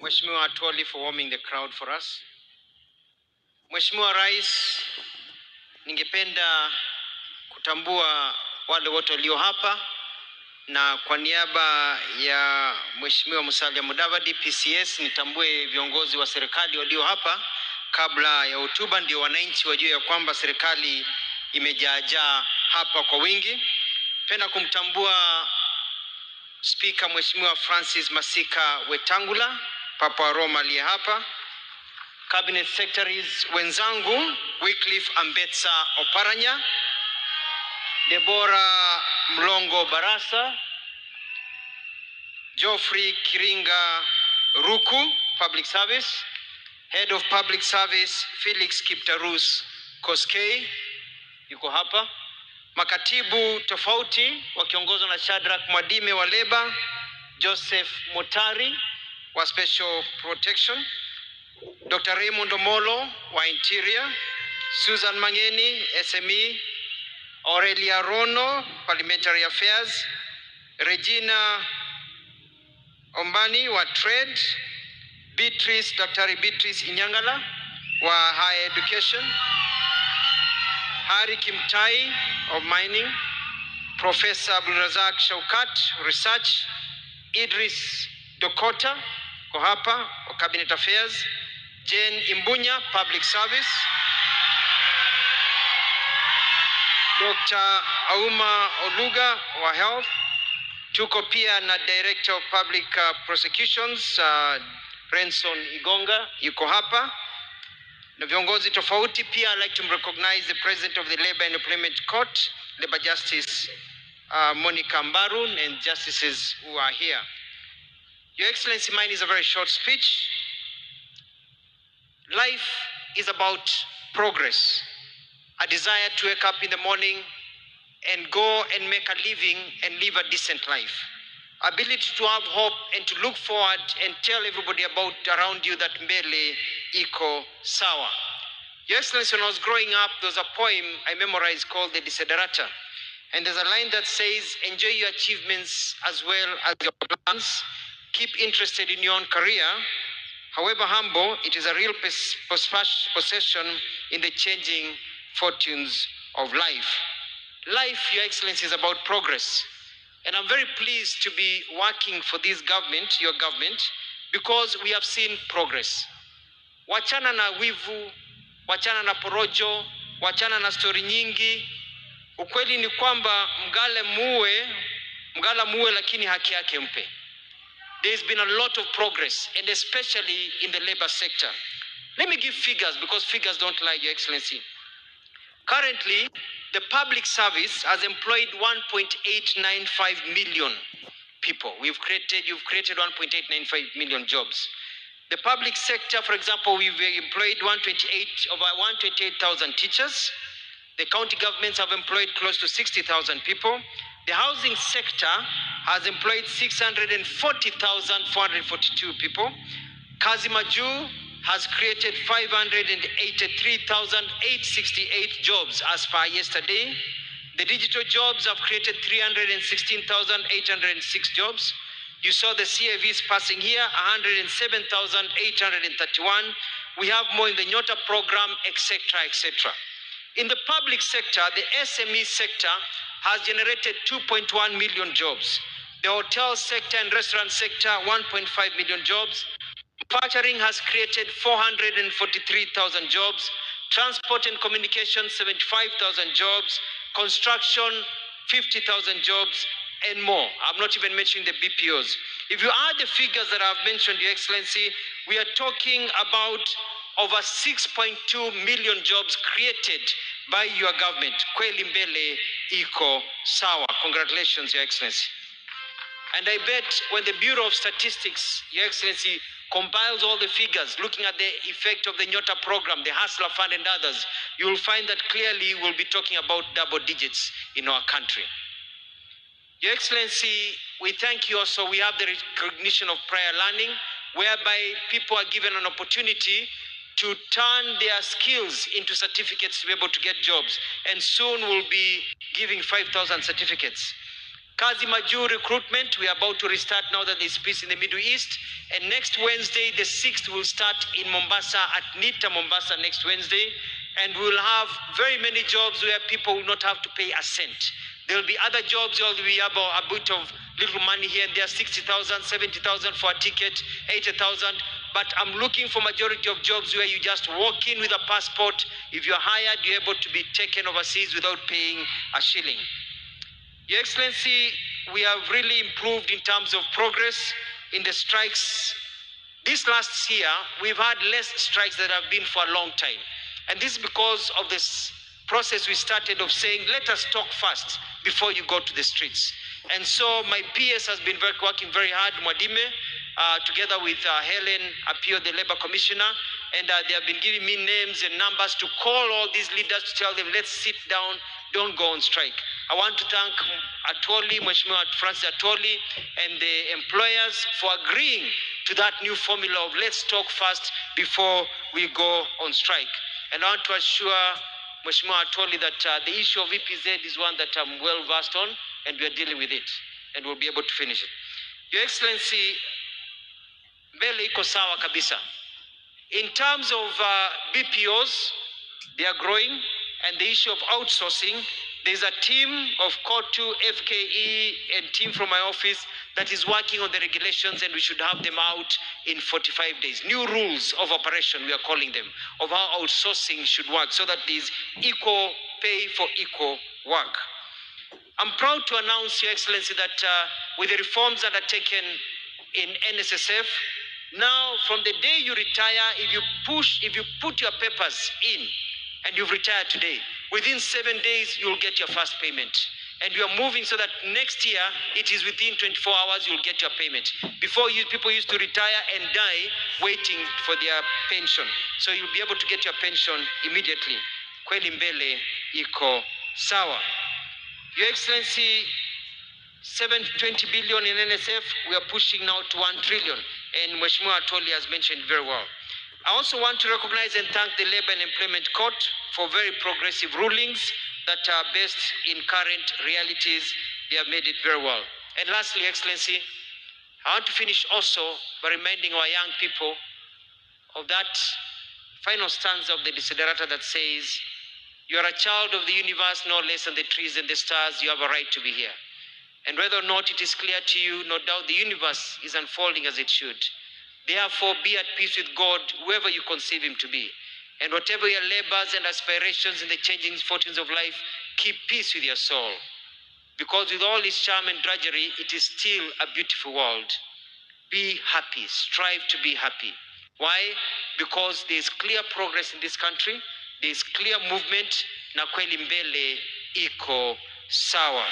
Mheshimiwa Atwoli for warming the crowd for us. Mheshimiwa Rais, ningependa kutambua wale wote walio hapa na kwa niaba ya Mheshimiwa Musalia Mudavadi PCS nitambue viongozi wa serikali walio hapa kabla ya hotuba, ndio wananchi wajue ya kwamba serikali imejaajaa hapa kwa wingi. Penda kumtambua Speaker Mheshimiwa Francis Masika Wetangula, Papa wa Roma aliye hapa. Cabinet Secretaries wenzangu Wycliffe Ambetsa Oparanya, Deborah Mlongo Barasa, Geoffrey Kiringa Ruku, Public Service, Head of Public Service Felix Kiptarus Koskei yuko hapa. Makatibu tofauti wakiongozwa na Shadrack Mwadime wa Leba, Joseph Motari wa Special Protection, Dr. Raymond Omolo wa Interior, Susan Mangeni SME, Aurelia Rono Parliamentary Affairs, Regina Ombani wa Trade, Dr. Beatrice Inyangala wa Higher Education, Hari Kimtai of Mining, Professor Abdulrazak Shaukat Research, Idris Dokota Kohapa wa Cabinet Affairs, Jane Imbunya Public Service, Dr. Auma Oluga wa Health. Tuko pia na Director of Public Prosecutions Renson Igonga yuko hapa na viongozi tofauti pia. I'd like to recognize the President of the Labor and Employment Court, Labor Justice Monica Mbarun, and justices who are here. Your Excellency, mine is a very short speech. Life is about progress, a desire to wake up in the morning and go and make a living and live a decent life. Ability to have hope and to look forward and tell everybody about around you that mbele iko sawa. Your Excellency, when I was growing up, there was a poem I memorized called The Desiderata. And there's a line that says, enjoy your achievements as well as your plans. Keep interested in your own career. However humble, it is a real possession in the changing fortunes of life. Life, Your Excellency, is about progress. And I'm very pleased to be working for this government, your government, because we have seen progress. Wachana na wivu, wachana na porojo, wachana na story nyingi. Ukweli ni kwamba mgala muwe lakini haki yake mpe. There's been a lot of progress, and especially in the labor sector. Let me give figures, because figures don't lie, Your Excellency. Currently, the public service has employed 1.895 million people. You've created 1.895 million jobs. The public sector, for example, we've employed over 128,000 teachers. The county governments have employed close to 60,000 people. The housing sector has employed 640,442 people. Kazi Maju has created 583,868 jobs as per yesterday. The digital jobs have created 316,806 jobs. You saw the CAVs passing here, 107,831. We have more in the Nyota program, etc., etc. In the public sector, the SME sector has generated 2.1 million jobs. The hotel sector and restaurant sector, 1.5 million jobs. Manufacturing has created 443,000 jobs. Transport and communication, 75,000 jobs. Construction, 50,000 jobs, and more. I'm not even mentioning the BPOs. If you add the figures that I've mentioned, Your Excellency, we are talking about over 6.2 million jobs created by your government. Kweli mbele iko sawa. Congratulations, Your Excellency. And I bet when the Bureau of Statistics, Your Excellency, compiles all the figures, looking at the effect of the Nyota program, the Hustler Fund and others, you will find that clearly we'll be talking about double digits in our country. Your Excellency, we thank you also. We have the recognition of prior learning, whereby people are given an opportunity to turn their skills into certificates to be able to get jobs. And soon we'll be giving 5,000 certificates. Kazi Majuu recruitment, we are about to restart now that there's peace in the Middle East. And next Wednesday, the 6th, will start in Mombasa, at NITA Mombasa next Wednesday. And we'll have very many jobs where people will not have to pay a cent. There will be other jobs where we have a bit of little money here and there, 60,000, 70,000 for a ticket, 80,000. But I'm looking for majority of jobs where you just walk in with a passport. If you're hired, you're able to be taken overseas without paying a shilling. Your Excellency, we have really improved in terms of progress in the strikes. This last year, we've had less strikes that have been for a long time. And this is because of this process we started of saying, let us talk first before you go to the streets. And so my PS has been working very hard, Mwadime, together with Helen Apio, the Labour Commissioner, and they have been giving me names and numbers to call all these leaders to tell them, let's sit down, don't go on strike. I want to thank Atwoli, Mheshimiwa Francis Atwoli, and the employers for agreeing to that new formula of let's talk first before we go on strike. And I want to assure Mheshimiwa Atwoli that the issue of EPZ is one that I'm well versed on, and we are dealing with it, and we'll be able to finish it. Your Excellency, mbele iko sawa kabisa. In terms of BPOs, they are growing, and the issue of outsourcing, there's a team of COTU, FKE, and team from my office that is working on the regulations, and we should have them out in 45 days. New rules of operation, we are calling them, of how outsourcing should work so that there's equal pay for equal work. I'm proud to announce, Your Excellency, that with the reforms that are taken in NSSF, now from the day you retire, if you put your papers in and you've retired today, within 7 days you'll get your first payment. And we are moving so that next year it is within 24 hours you'll get your payment. Before, people used to retire and die waiting for their pension. So you'll be able to get your pension immediately. Kweli mbele iko sawa. Your Excellency, 720 billion in NSF, we are pushing now to 1 trillion. And Mheshimiwa Atwoli has mentioned very well. I also want to recognize and thank the Labor and Employment Court for very progressive rulings that are based in current realities. They have made it very well. And lastly, Excellency, I want to finish also by reminding our young people of that final stanza of the Desiderata that says, you are a child of the universe, no less than the trees and the stars. You have a right to be here. And whether or not it is clear to you, no doubt the universe is unfolding as it should. Therefore, be at peace with God, whoever you conceive him to be. And whatever your labors and aspirations in the changing fortunes of life, keep peace with your soul. Because with all its charm and drudgery, it is still a beautiful world. Be happy, strive to be happy. Why? Because there is clear progress in this country, there is clear movement, na kweli mbele iko sawa.